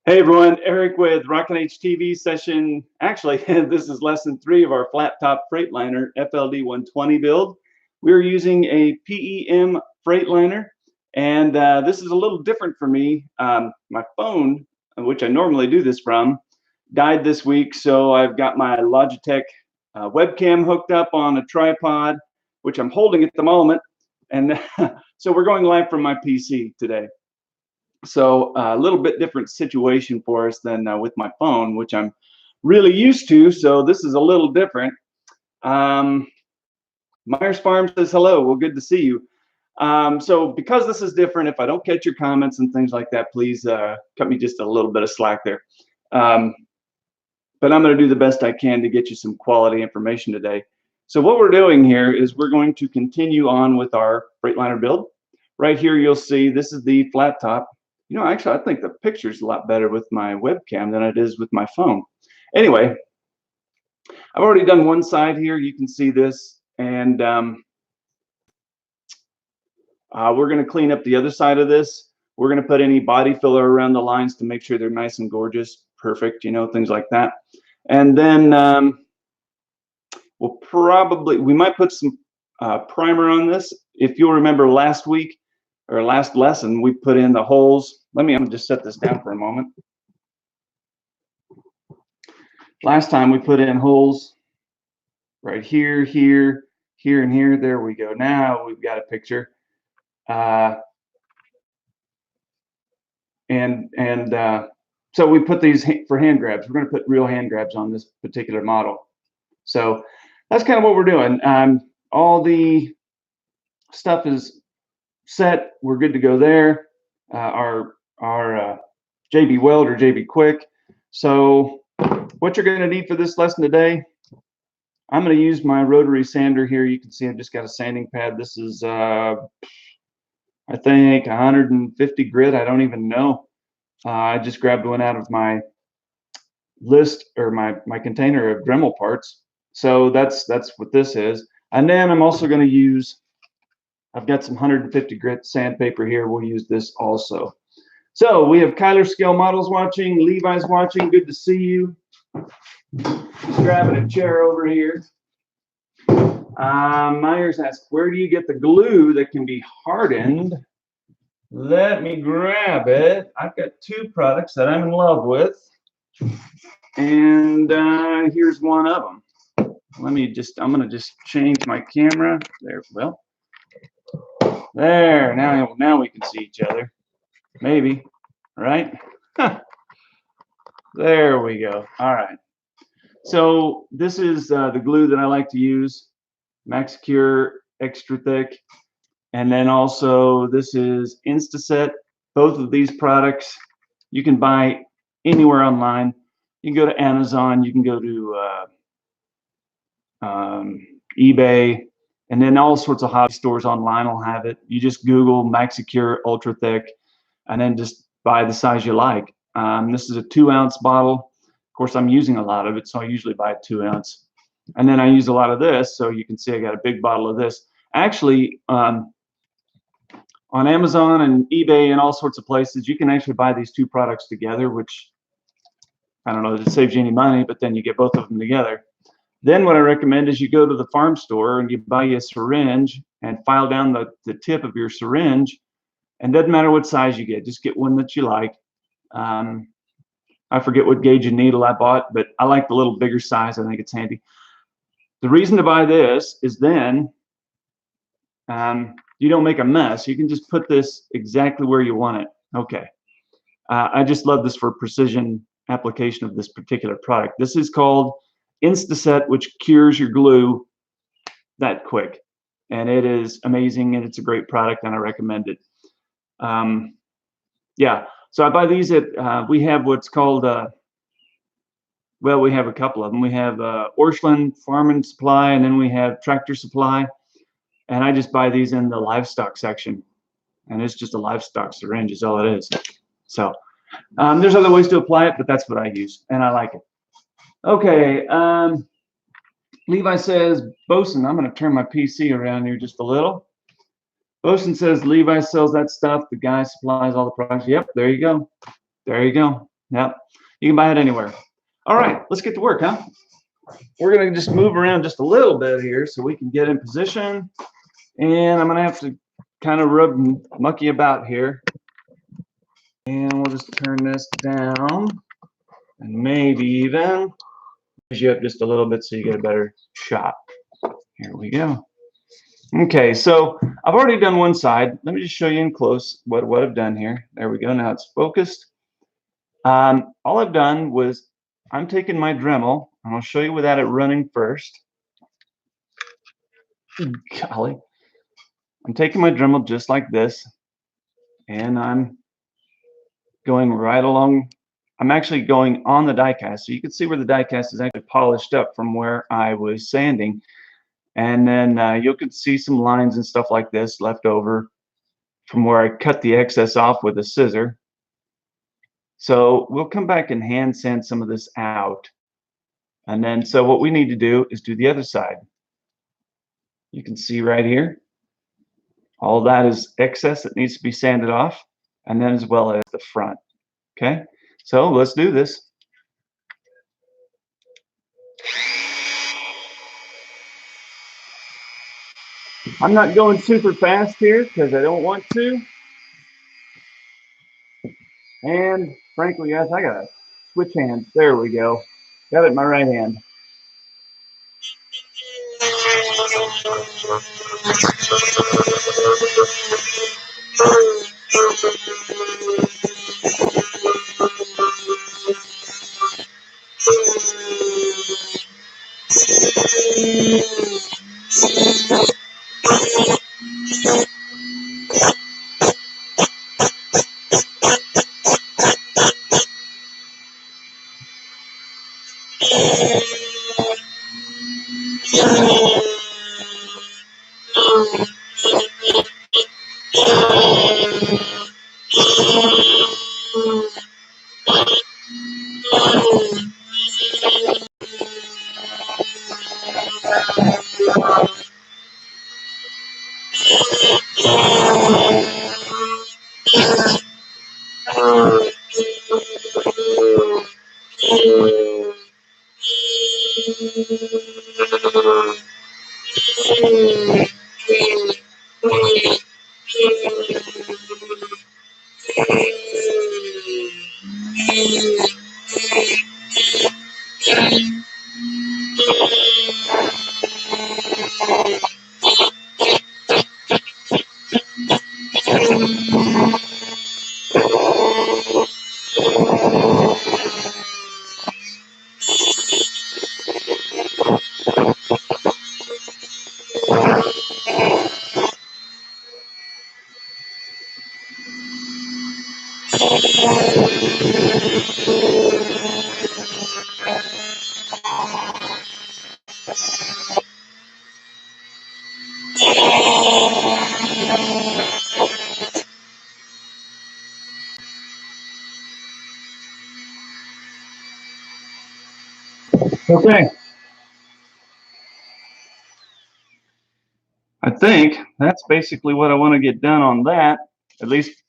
Hey everyone, Eric with Rockin' HTV session. Actually, this is lesson 3 of our flat top Freightliner FLD120 build. We're using a PEM Freightliner, and this is a little different for me. My phone, which I normally do this from, died this week, so I've got my Logitech webcam hooked up on a tripod, which I'm holding at the moment, and so we're going live from my PC today. So a little bit different situation for us than with my phone, which I'm really used to. So this is a little different. Myers Farm says hello. Well, good to see you. So because this is different, if I don't catch your comments and things like that, please cut me just a little bit of slack there. But I'm going to do the best I can to get you some quality information today. So what we're doing here is we're going to continue on with our Freightliner build. Right here, you'll see this is the flat top. You know, actually, I think the picture's a lot better with my webcam than it is with my phone. Anyway, I've already done one side here. You can see this, and we're going to clean up the other side of this. We're going to put any body filler around the lines to make sure they're nice and gorgeous, perfect, you know, things like that. And then we might put some primer on this. If you'll remember last week, or last lesson, we put in the holes. I'm gonna just set this down for a moment. Last time we put in holes right here, here, here, and here. There we go. Now we've got a picture. So we put these for hand grabs. We're gonna put real hand grabs on this particular model. So that's kind of what we're doing. All the stuff is set. We're good to go there. Our JB Weld or JB Quick. So what you're going to need for this lesson today, I'm going to use my rotary sander here. You can see I've just got a sanding pad. This is I think 150 grit. I don't even know. I just grabbed one out of my list or my container of Dremel parts. So that's what this is. And then I'm also going to use, I've got some 150 grit sandpaper here. We'll use this also. So we have Kyler Scale Models watching, Levi's watching. Good to see you. Just grabbing a chair over here. Myers asked, where do you get the glue that can be hardened? Let me grab it. I've got 2 products that I'm in love with. And here's one of them. I'm going to just change my camera. There, well. There, now we can see each other. Maybe, right? There we go. All right. So this is the glue that I like to use, MaxCure Extra Thick. And then also this is Instaset. Both of these products you can buy anywhere online. You can go to Amazon, you can go to eBay, and then all sorts of hobby stores online will have it. You just Google MaxiCure Ultra Thick, and then just buy the size you like. This is a 2-ounce bottle. Of course, I'm using a lot of it, so I usually buy a 2-ounce. And then I use a lot of this, so you can see I got a big bottle of this. Actually, on Amazon and eBay and all sorts of places, you can actually buy these 2 products together, which I don't know if it saves you any money, but then you get both of them together. Then what I recommend is you go to the farm store and you buy a syringe and file down the tip of your syringe. And doesn't matter what size you get, just get one that you like. I forget what gauge of needle I bought, but I like the little bigger size. I think it's handy. The reason to buy this is then you don't make a mess. You can just put this exactly where you want it. Okay. I just love this for precision application of this particular product. This is called Instaset, which cures your glue that quick, and it is amazing, and it's a great product, and I recommend it. Yeah, so I buy these at we have what's called well, we have a couple of them. We have Orscheln Farm and Supply, and then we have Tractor Supply, and I just buy these in the livestock section, and it's just a livestock syringe is all it is. So there's other ways to apply it, but that's what I use, and I like it. Okay, Levi says, Bosun, I'm going to turn my PC around here just a little. Bosun says, Levi sells that stuff. The guy supplies all the products. Yep, there you go. There you go. Yep, you can buy it anywhere. All right, let's get to work, huh? We're gonna just move around just a little bit here so we can get in position. And I'm gonna have to kind of rub and mucky about here. And we'll just turn this down and maybe even raise you up just a little bit so you get a better shot. Here we go. Okay, so I've already done one side. Let me just show you in close what I've done here. There we go. Now it's focused. All I've done was I'm taking my Dremel, and I'll show you without it running first. Golly. I'm taking my Dremel just like this, and I'm going right along. I'm actually going on the die cast, so you can see where the die cast is actually polished up from where I was sanding. And then you can see some lines and stuff like this left over from where I cut the excess off with a scissor. So we'll come back and hand sand some of this out. And then, so what we need to do is do the other side. You can see right here, all that is excess that needs to be sanded off, and then as well as the front. Okay, so let's do this. I'm not going super fast here because I don't want to. And frankly, guys, I gotta switch hands. There we go. Got it in my right hand. Okay. I think that's basically what I want to get done on that, at least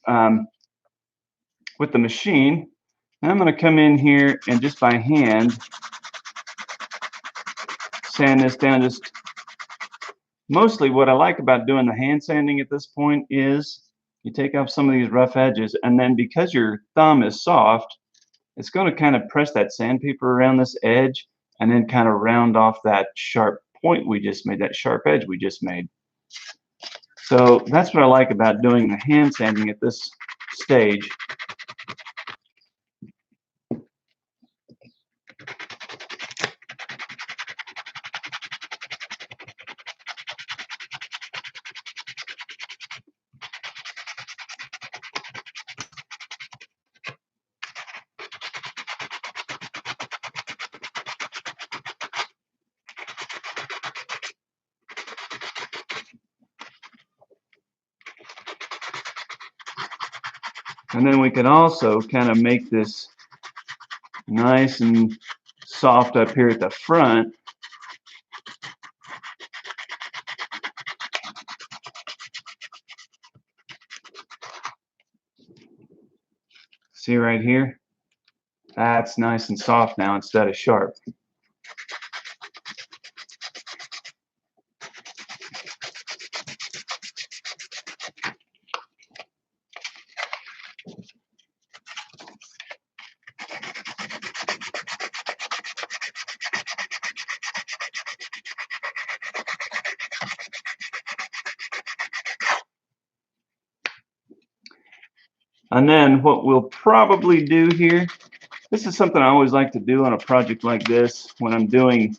with the machine. And I'm going to come in here and just by hand sand this down. Just mostly what I like about doing the hand sanding at this point is you take off some of these rough edges, and then because your thumb is soft, it's going to kind of press that sandpaper around this edge and then kind of round off that sharp point we just made, that sharp edge we just made. So that's what I like about doing the hand sanding at this stage. And then we can also kind of make this nice and soft up here at the front. See right here? That's nice and soft now instead of sharp. And then what we'll probably do here, this is something I always like to do on a project like this when I'm doing,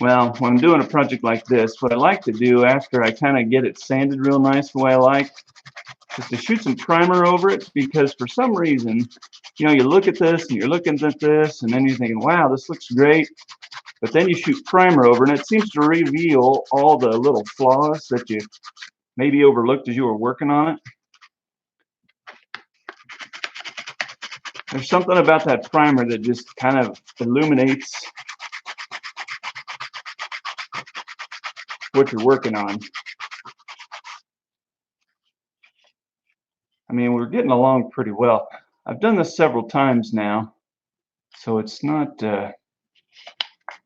well, when I'm doing a project like this, what I like to do after I kind of get it sanded real nice the way I like, is to shoot some primer over it, because for some reason, you know, you look at this and you're looking at this and then you're thinking, wow, this looks great. But then you shoot primer over and it seems to reveal all the little flaws that you maybe overlooked as you were working on it. There's something about that primer that just kind of illuminates what you're working on. I mean, we're getting along pretty well. I've done this several times now, so it's not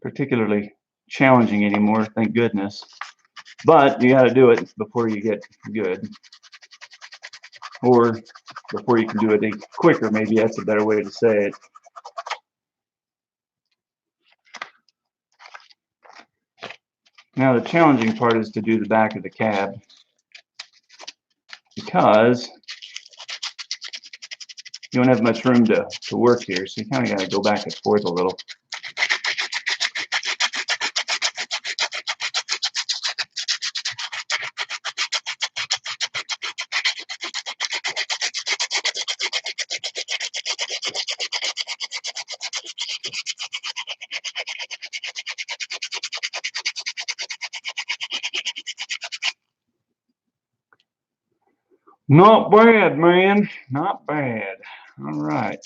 particularly challenging anymore, thank goodness. But you got to do it before you get good, or before you can do it quicker, maybe that's a better way to say it. Now the challenging part is to do the back of the cab, because you don't have much room to work here, so you kind of got to go back and forth a little. Not bad, man. Not bad. All right.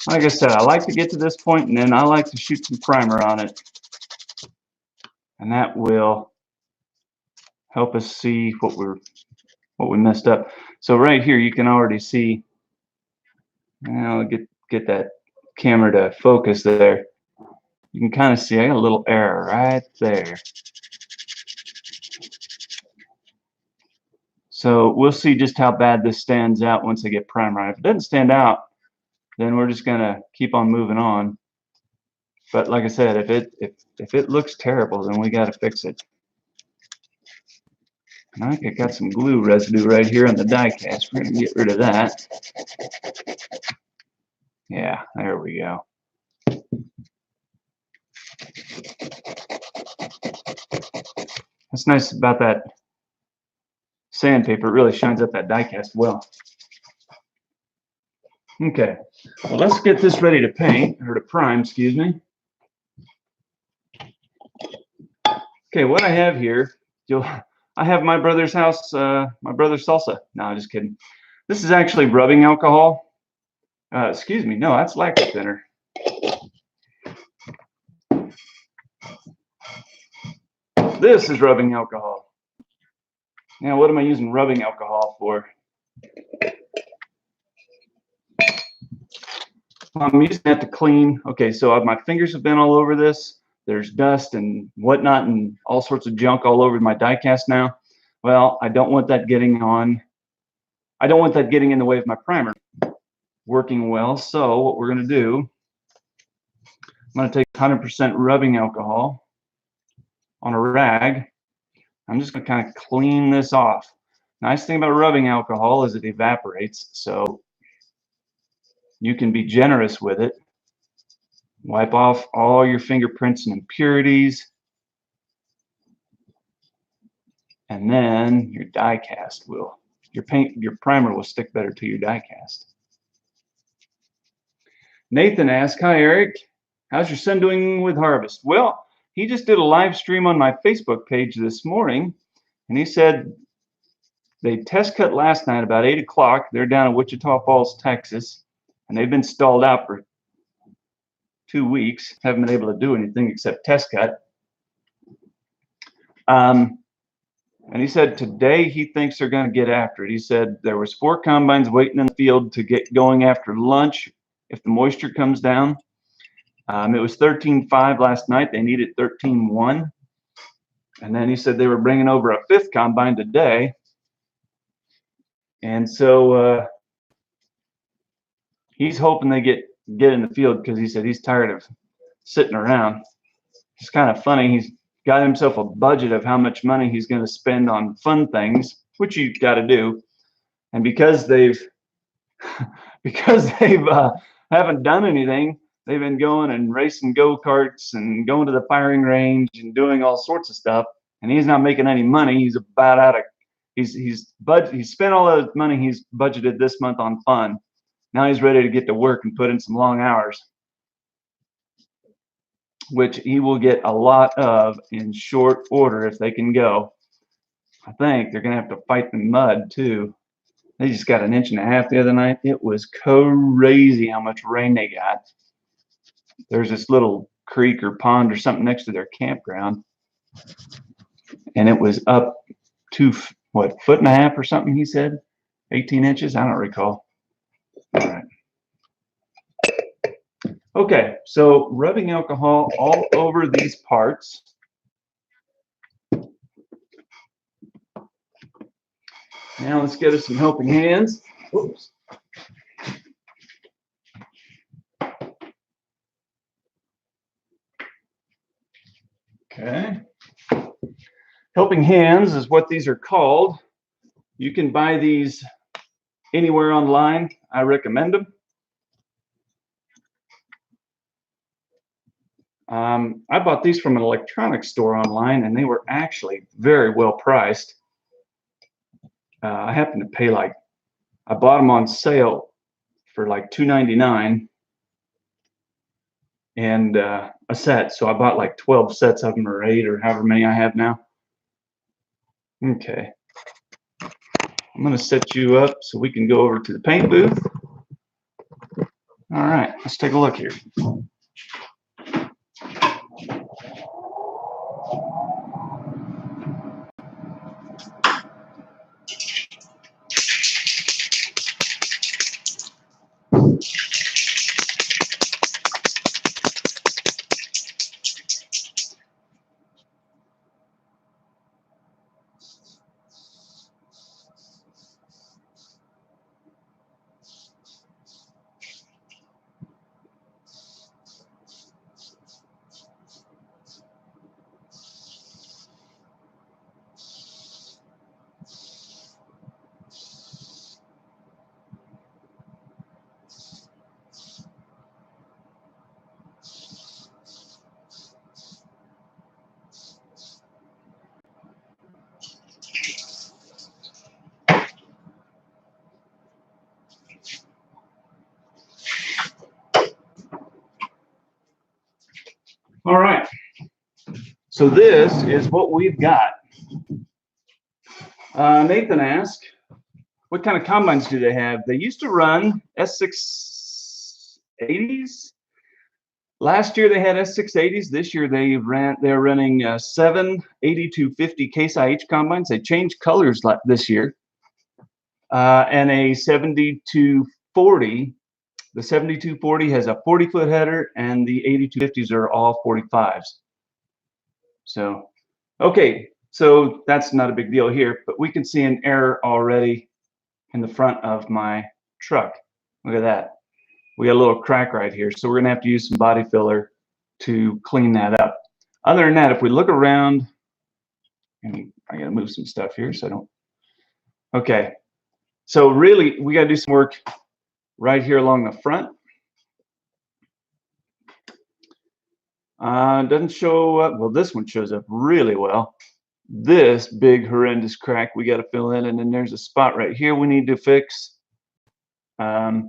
Like I said, I like to get to this point and then I like to shoot some primer on it. And that will help us see what we messed up. So right here you can already see, I'll get that camera to focus there. You can kind of see I got a little error right there. So we'll see just how bad this stands out once I get primer on. If it doesn't stand out, then we're just gonna keep on moving on. But like I said, if it looks terrible, then we got to fix it. And I think I got some glue residue right here on the die cast. We're gonna get rid of that. Yeah, there we go. That's nice about that sandpaper. It really shines up that die cast well. Okay, well, let's get this ready to paint, or to prime, excuse me. Okay, what I have here, I have my brother's house, my brother's salsa. No, I'm just kidding. This is actually rubbing alcohol. Excuse me, no, that's lacquer thinner. This is rubbing alcohol. Now, what am I using rubbing alcohol for? I'm using that to clean. Okay, so my fingers have been all over this. There's dust and whatnot and all sorts of junk all over my die cast now. Well, I don't want that getting on. I don't want that getting in the way of my primer working well. So what we're going to do, I'm going to take 100% rubbing alcohol on a rag. I'm just going to kind of clean this off. Nice thing about rubbing alcohol is it evaporates, so you can be generous with it. Wipe off all your fingerprints and impurities, and then your die cast will, your primer will stick better to your die cast. Nathan asked, hi Eric, how's your son doing with harvest? Well, he just did a live stream on my Facebook page this morning, and he said they test cut last night about 8 o'clock. They're down in Wichita Falls, Texas, and they've been stalled out for 2 weeks. Haven't been able to do anything except test cut. And he said today he thinks they're going to get after it. He said there was 4 combines waiting in the field to get going after lunch if the moisture comes down. It was 13.5 last night. They needed 13.1. And then he said they were bringing over a 5th combine today. And so he's hoping they get in the field, because he said he's tired of sitting around. It's kind of funny. He's got himself a budget of how much money he's going to spend on fun things, which you got to do. And because they've haven't done anything, they've been going and racing go-karts and going to the firing range and doing all sorts of stuff. And he's not making any money. He's about out of. He's spent all of the money he's budgeted this month on fun. Now he's ready to get to work and put in some long hours, which he will get a lot of in short order if they can go. I think they're going to have to fight the mud too. They just got 1.5 inches the other night. It was crazy how much rain they got. There's this little creek or pond or something next to their campground, and it was up to, what, 1.5 feet or something, he said? 18 inches? I don't recall. All right. Okay, so rubbing alcohol all over these parts. Now let's get us some helping hands. Whoops. Okay. Helping hands is what these are called. You can buy these anywhere online. I recommend them. I bought these from an electronics store online, and they were actually very well priced. I happened to pay I bought them on sale for like $2.99 and a set. So I bought like 12 sets of them, or 8, or however many I have now. Okay. I'm going to set you up so we can go over to the paint booth. All right, let's take a look here. All right, so this is what we've got. Nathan asked, what kind of combines do they have? They used to run S680s. Last year they had S680s. This year they're running 7 8250 Case IH combines. They changed colors this year, and a 7240. The 7240 has a 40-foot header, and the 8250s are all 45s. So, okay, so that's not a big deal here, but we can see an error already in the front of my truck. Look at that. We got a little crack right here, so we're going to have to use some body filler to clean that up. Other than that, if we look around, and I got to move some stuff here so I don't. Okay, so really we got to do some work right here along the front. Doesn't show up. Well, this one shows up really well. This big horrendous crack we got to fill in, and then there's a spot right here we need to fix. The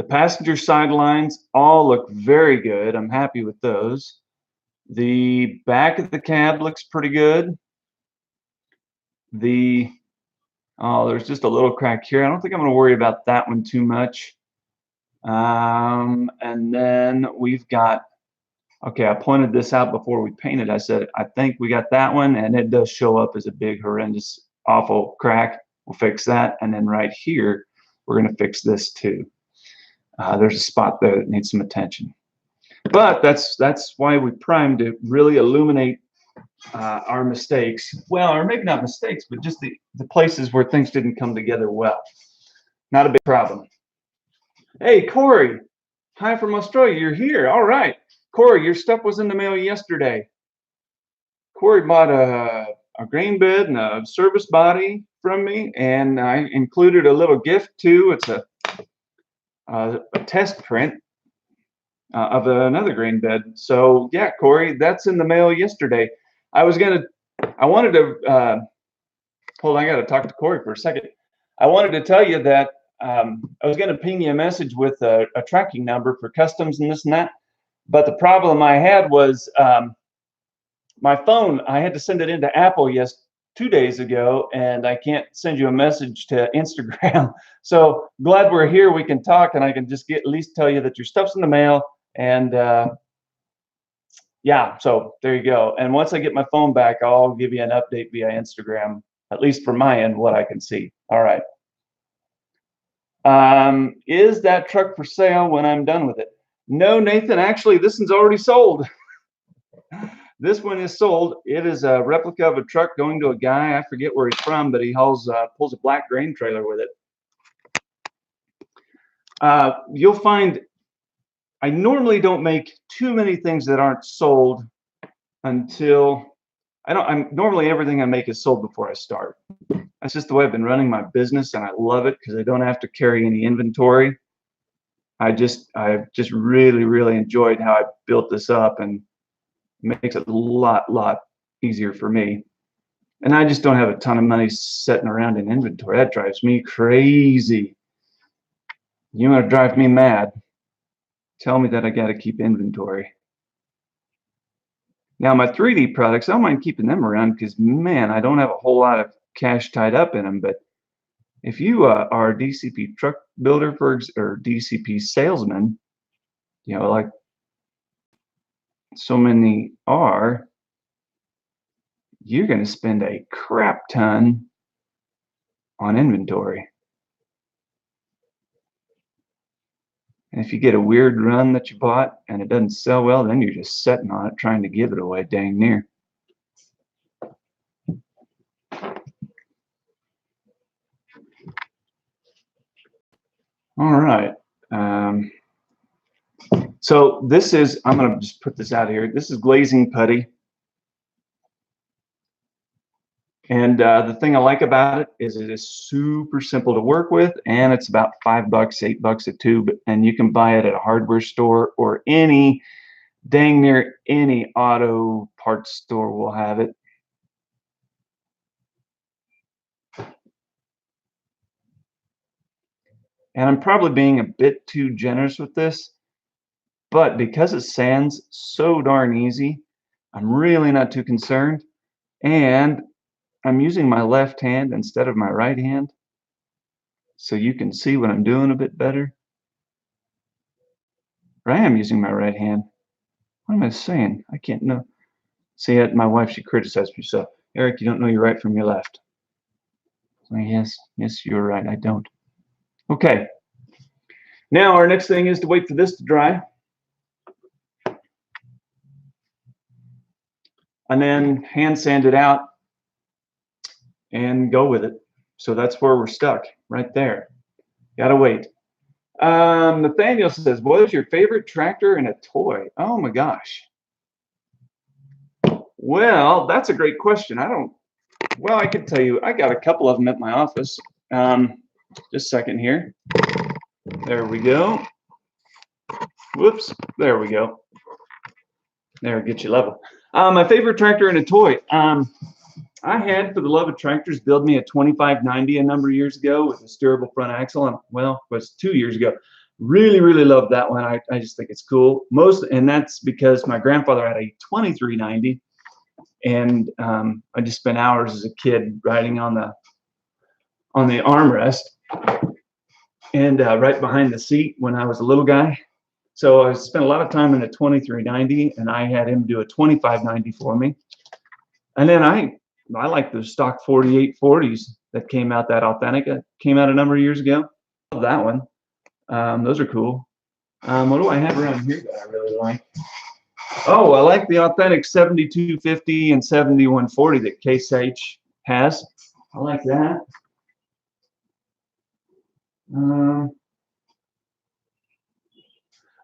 passenger side lines all look very good. I'm happy with those. The back of the cab looks pretty good. There's just a little crack here. I don't think I'm going to worry about that one too much. And then we've got, okay, I pointed this out before we painted. I said, I think we got that one, and it does show up as a big, horrendous, awful crack. We'll fix that. And then right here, we're going to fix this too. There's a spot there that needs some attention. But that's why we prime, to really illuminate our mistakes. Well, or maybe not mistakes, but just the places where things didn't come together well. Not a big problem. Hey, Corey. Hi from Australia. You're here. All right. Corey, your stuff was in the mail yesterday. Corey bought a grain bed and a service body from me, and I included a little gift too. It's a test print of another grain bed. So yeah, Corey, that's in the mail yesterday. I wanted to, hold on, I got to talk to Corey for a second. I wanted to tell you that I was going to ping you a message with a tracking number for customs and this and that. But the problem I had was my phone, I had to send it into Apple 2 days ago, and I can't send you a message to Instagram. So glad we're here. We can talk, and I can just at least tell you that your stuff's in the mail. And yeah, so there you go. And once I get my phone back, I'll give you an update via Instagram, at least from my end, what I can see. All right. Is that truck for sale when I'm done with it? No, Nathan, actually, this one's already sold. This one is sold. It is a replica of a truck going to a guy. I forget where he's from, but he pulls a black grain trailer with it. You'll find I normally don't make too many things that aren't sold until normally everything I make is sold before I start. That's just the way I've been running my business, and I love it because I don't have to carry any inventory. I've just really, really enjoyed how I built this up, and it makes it a lot easier for me. And I just don't have a ton of money sitting around in inventory. That drives me crazy. You want to drive me mad? Tell me that I got to keep inventory. Now, my 3D products, I don't mind keeping them around because, man, I don't have a whole lot of cash tied up in them. But if you are a DCP truck builder or DCP salesman, you know, like so many are, you're going to spend a crap ton on inventory. And if you get a weird run that you bought and it doesn't sell well, then you're just sitting on it trying to give it away dang near. All right. So this is, I'm going to just put this out here. This is glazing putty. And the thing I like about it is it is super simple to work with, and it's about $5, $8 a tube, and you can buy it at a hardware store or dang near any auto parts store will have it. And I'm probably being a bit too generous with this, but because it sands so darn easy, I'm really not too concerned. And I'm using my left hand instead of my right hand, so you can see what I'm doing a bit better. Or I am using my right hand. What am I saying? I can't know. See, my wife, she criticized me. So, Eric, you don't know your right from your left. So, yes, you're right. I don't. Okay. Now our next thing is to wait for this to dry. And then hand sand it out and go with it. So that's where we're stuck, right there. Gotta wait. Nathaniel says, what is your favorite tractor and a toy? Oh my gosh. Well, that's a great question. Well, I could tell you, I got a couple of them at my office. Just a second here. There we go. Whoops, there we go. There, get you level. My favorite tractor and a toy. I had, for the love of tractors, build me a 2590 a number of years ago with a steerable front axle. And, well, it was 2 years ago. Really, really loved that one. I just think it's cool. And that's because my grandfather had a 2390, and I just spent hours as a kid riding on the armrest. and right behind the seat when I was a little guy. So I spent a lot of time in a 2390, and I had him do a 2590 for me. And then I like the stock 4840s that came out, that authentic, came out a number of years ago. Love that one. Those are cool. What do I have around here that I really like? Oh, I like the authentic 7250 and 7140 that Case H has. I like that.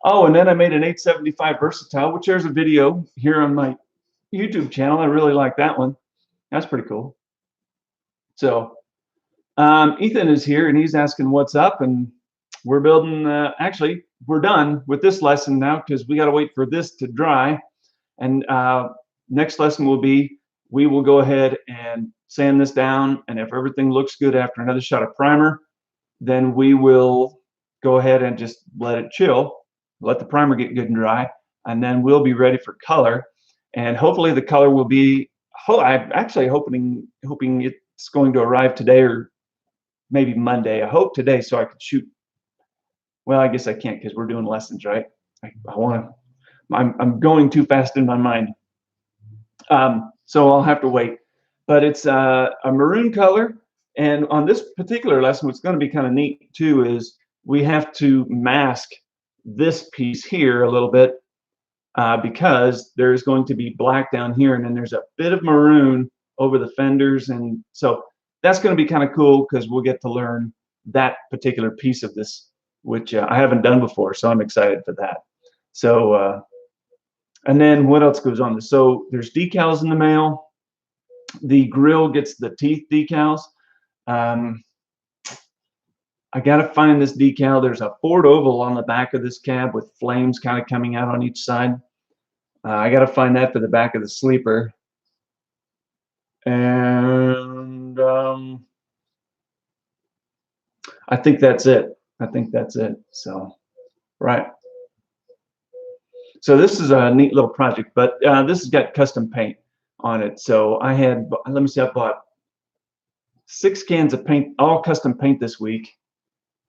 Oh, and then I made an 875 Versatile, which there's a video here on my YouTube channel. I really like that one. That's pretty cool. So Ethan is here, and he's asking what's up, and we're building. Actually, we're done with this lesson now because we got to wait for this to dry. And next lesson will be, we will go ahead and sand this down, and if everything looks good after another shot of primer, then we will go ahead and just let it chill, let the primer get good and dry, and then we'll be ready for color. And hopefully the color will be, I'm actually hoping it's going to arrive today or maybe Monday. I hope today so I can shoot. Well, I guess I can't because we're doing lessons, right? I'm going too fast in my mind. So I'll have to wait. But it's a maroon color. And on this particular lesson, what's going to be kind of neat too is we have to mask this piece here a little bit because there's going to be black down here, and then there's a bit of maroon over the fenders. And so that's going to be kind of cool because we'll get to learn that particular piece of this, which I haven't done before. So I'm excited for that. So, and then what else goes on? So there's decals in the mail. The grill gets the teeth decals. I got to find this decal. There's a Ford oval on the back of this cab with flames kind of coming out on each side. I got to find that for the back of the sleeper. And I think that's it. So, right. So this is a neat little project, but this has got custom paint on it. So I had, let me see, I bought 6 cans of paint, all custom paint this week.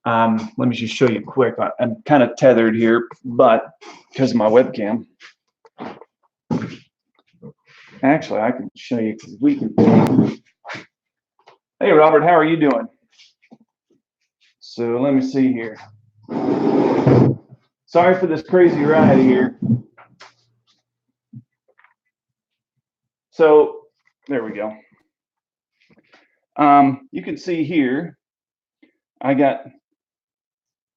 Let me just show you quick. I'm kind of tethered here, but because of my webcam. Actually, I can show you because we can. Hey, Robert, how are you doing? So let me see here. Sorry for this crazy ride here. So there we go. You can see here, I got,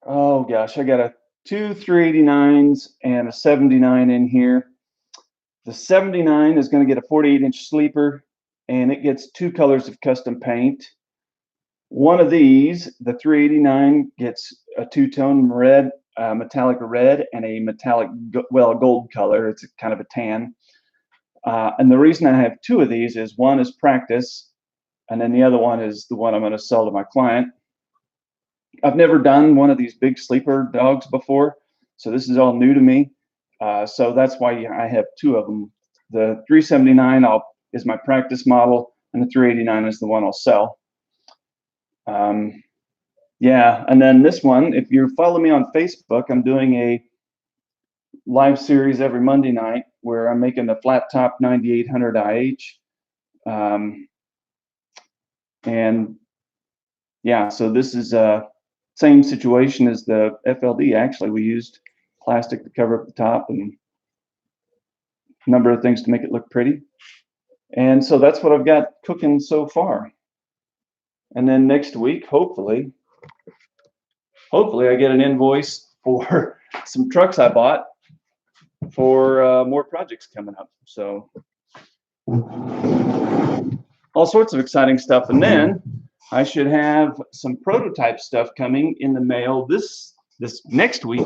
oh gosh, I got a 2 389s and a 79 in here. The 79 is going to get a 48-inch sleeper, and it gets 2 colors of custom paint. One of these, the 389, gets a 2-tone red, metallic red, and a metallic, well, gold color. It's kind of a tan. And the reason I have 2 of these is one is practice, and then the other one is the one I'm going to sell to my client. I've never done one of these big sleeper dogs before, so this is all new to me. So that's why I have 2 of them. The 379 is my practice model, and the 389 is the one I'll sell. Yeah, and then this one, if you follow me on Facebook, I'm doing a live series every Monday night where I'm making the Flattop 9800 IH. And yeah, so this is same situation as the FLD. Actually, we used plastic to cover up the top and a number of things to make it look pretty. And so that's what I've got cooking so far. And then next week, hopefully I get an invoice for some trucks I bought for more projects coming up. So all sorts of exciting stuff. And then I should have some prototype stuff coming in the mail this next week.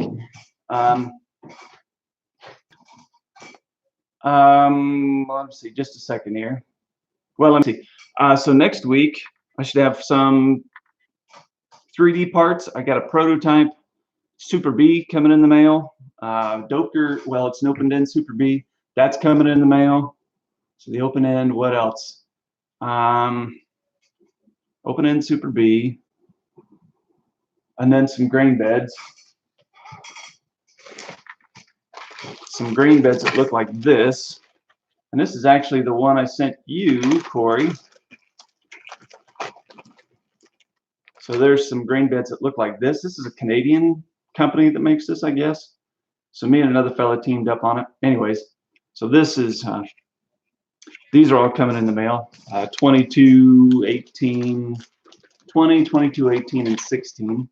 Let's see, just a second here. Well, let me see. So next week I should have some 3D parts. I got a prototype Super B coming in the mail. Doker, well, it's an open end Super B. That's coming in the mail. So the open end, what else? Open end Super B. and then some grain beds. Some grain beds that look like this. And this is actually the one I sent you, Corey. So there's some grain beds that look like this. This is a Canadian company that makes this, I guess. So me and another fella teamed up on it. Anyways, so this is, these are all coming in the mail. 22, 18, 20, 22, 18, and 16.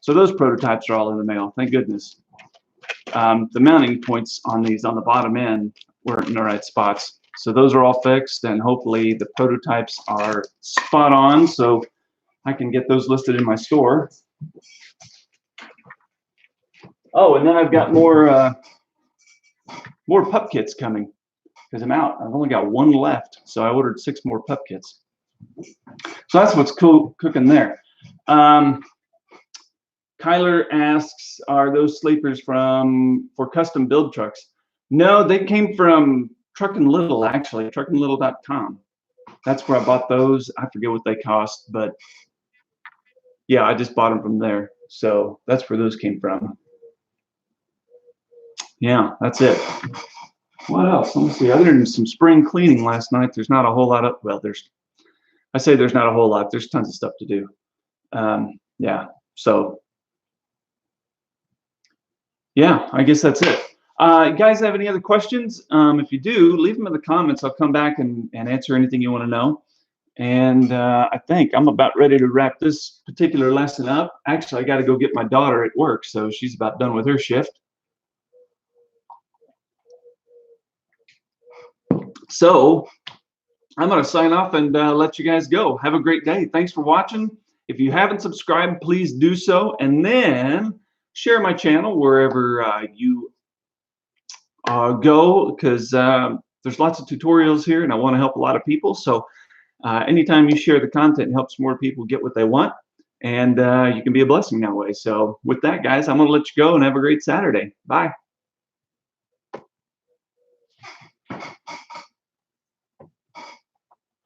So those prototypes are all in the mail, thank goodness. The mounting points on these on the bottom end weren't in the right spots. So those are all fixed, and hopefully the prototypes are spot on so I can get those listed in my store. Oh, and then I've got more pup kits coming because I'm out. I've only got one left, so I ordered 6 more pup kits. So that's what's cool cooking there. Kyler asks, are those sleepers for custom build trucks? No, they came from Truckin' Little, actually, truckandlittle.com. That's where I bought those. I forget what they cost, but yeah, I just bought them from there. So that's where those came from. Yeah, that's it. What else? Let me see. Other than some spring cleaning last night, there's not a whole lot of, well, I say there's not a whole lot. There's tons of stuff to do. Yeah, so yeah, I guess that's it. Guys have any other questions? If you do, leave them in the comments. I'll come back and answer anything you want to know. And I think I'm about ready to wrap this particular lesson up. Actually, I got to go get my daughter at work, so she's about done with her shift. So I'm going to sign off and let you guys go. Have a great day. Thanks for watching. If you haven't subscribed, please do so. And then share my channel wherever you go, because there's lots of tutorials here and I want to help a lot of people. So anytime you share the content, it helps more people get what they want. And you can be a blessing that way. So with that, guys, I'm going to let you go and have a great Saturday. Bye.